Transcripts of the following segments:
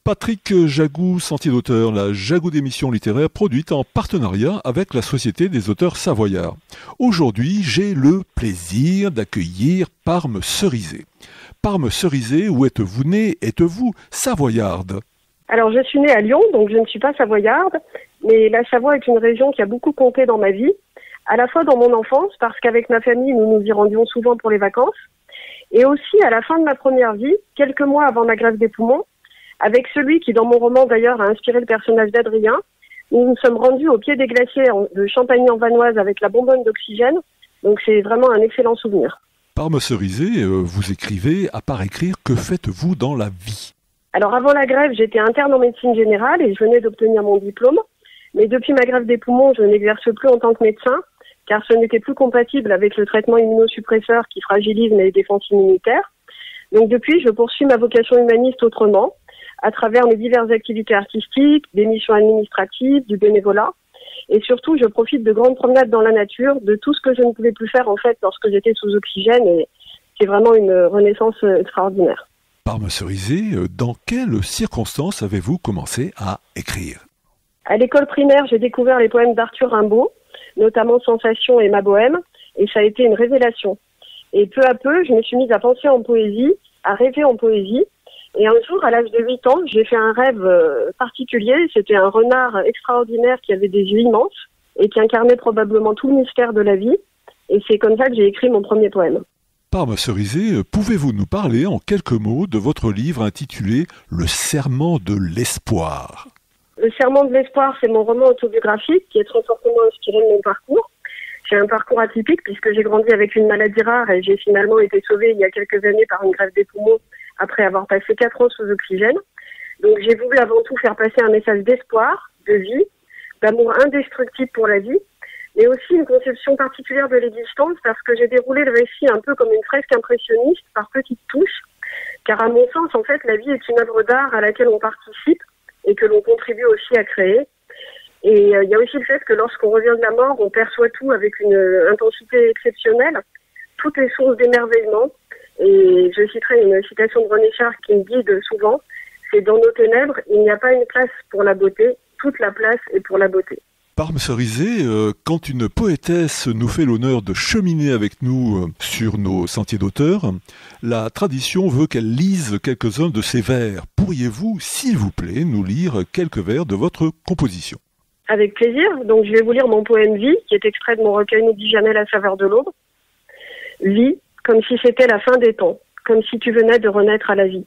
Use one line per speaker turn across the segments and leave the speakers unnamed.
Patrick Jagou, Sentier d'auteur, la Jagou d'émission littéraire produite en partenariat avec la Société des auteurs savoyards. Aujourd'hui, j'ai le plaisir d'accueillir Parme Cerisay. Parme Cerisay, où êtes-vous née? Êtes-vous savoyarde?
Alors, je suis née à Lyon, donc je ne suis pas savoyarde, mais la Savoie est une région qui a beaucoup compté dans ma vie, à la fois dans mon enfance, parce qu'avec ma famille, nous nous y rendions souvent pour les vacances, et aussi à la fin de ma première vie, quelques mois avant ma greffe des poumons, avec celui qui, dans mon roman d'ailleurs, a inspiré le personnage d'Adrien. Nous nous sommes rendus au pied des glaciers de Champagny-en-Vanoise avec la bonbonne d'oxygène, donc c'est vraiment un excellent souvenir.
Parme Cerisay, vous écrivez, à part écrire, que faites-vous dans la vie?
Alors avant la grève, j'étais interne en médecine générale et je venais d'obtenir mon diplôme, mais depuis ma grève des poumons, je n'exerce plus en tant que médecin, car ce n'était plus compatible avec le traitement immunosuppresseur qui fragilise mes défenses immunitaires. Donc depuis, je poursuis ma vocation humaniste autrement, à travers mes diverses activités artistiques, des missions administratives, du bénévolat. Et surtout, je profite de grandes promenades dans la nature, de tout ce que je ne pouvais plus faire en fait lorsque j'étais sous oxygène. Et c'est vraiment une renaissance extraordinaire.
Parme Cerisay, dans quelles circonstances avez-vous commencé à écrire?
À l'école primaire, j'ai découvert les poèmes d'Arthur Rimbaud, notamment Sensation et Ma Bohème, et ça a été une révélation. Et peu à peu, je me suis mise à penser en poésie, à rêver en poésie. Et un jour, à l'âge de 8 ans, j'ai fait un rêve particulier. C'était un renard extraordinaire qui avait des yeux immenses et qui incarnait probablement tout le mystère de la vie. Et c'est comme ça que j'ai écrit mon premier poème.
Parme Cerisay, pouvez-vous nous parler en quelques mots de votre livre intitulé « Le serment de l'espoir » ?
Le serment de l'espoir, c'est mon roman autobiographique qui est très fortement inspiré de mon parcours. J'ai un parcours atypique puisque j'ai grandi avec une maladie rare et j'ai finalement été sauvée il y a quelques années par une greffe des poumons après avoir passé 4 ans sous oxygène. Donc j'ai voulu avant tout faire passer un message d'espoir, de vie, d'amour indestructible pour la vie, mais aussi une conception particulière de l'existence parce que j'ai déroulé le récit un peu comme une fresque impressionniste par petites touches, car à mon sens, en fait, la vie est une œuvre d'art à laquelle on participe et que l'on contribue aussi à créer. Et il y a aussi le fait que lorsqu'on revient de la mort, on perçoit tout avec une intensité exceptionnelle, toutes les sources d'émerveillement. Et je citerai une citation de René Char qui me guide souvent, c'est « Dans nos ténèbres, il n'y a pas une place pour la beauté, toute la place est pour la beauté ».
Parme Cerisay, quand une poétesse nous fait l'honneur de cheminer avec nous sur nos sentiers d'auteur, la tradition veut qu'elle lise quelques-uns de ses vers. Pourriez-vous, s'il vous plaît, nous lire quelques vers de votre composition?
Avec plaisir. Donc je vais vous lire mon poème « Vie » qui est extrait de mon recueil « N'oublie jamais la saveur de l'aube ». Vie, comme si c'était la fin des temps, comme si tu venais de renaître à la vie,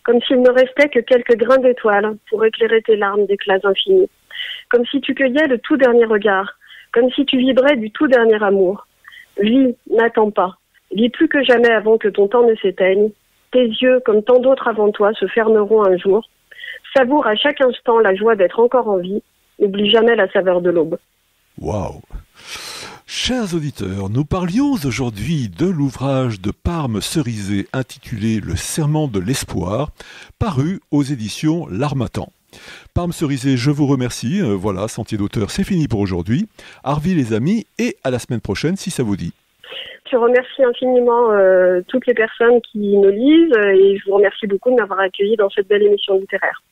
comme s'il ne restait que quelques grains d'étoiles pour éclairer tes larmes d'éclats infinis, comme si tu cueillais le tout dernier regard, comme si tu vibrais du tout dernier amour. Vis, n'attends pas, vis plus que jamais avant que ton temps ne s'éteigne, tes yeux, comme tant d'autres avant toi, se fermeront un jour, savoure à chaque instant la joie d'être encore en vie, n'oublie jamais la saveur de l'aube.
Waouh! Chers auditeurs, nous parlions aujourd'hui de l'ouvrage de Parme Cerisay intitulé « Le serment de l'espoir », paru aux éditions L'Harmattan. Parme Cerisay, je vous remercie. Voilà, Sentier d'auteur, c'est fini pour aujourd'hui. Arvi les amis, et à la semaine prochaine si ça vous dit.
Je remercie infiniment toutes les personnes qui me lisent et je vous remercie beaucoup de m'avoir accueilli dans cette belle émission littéraire.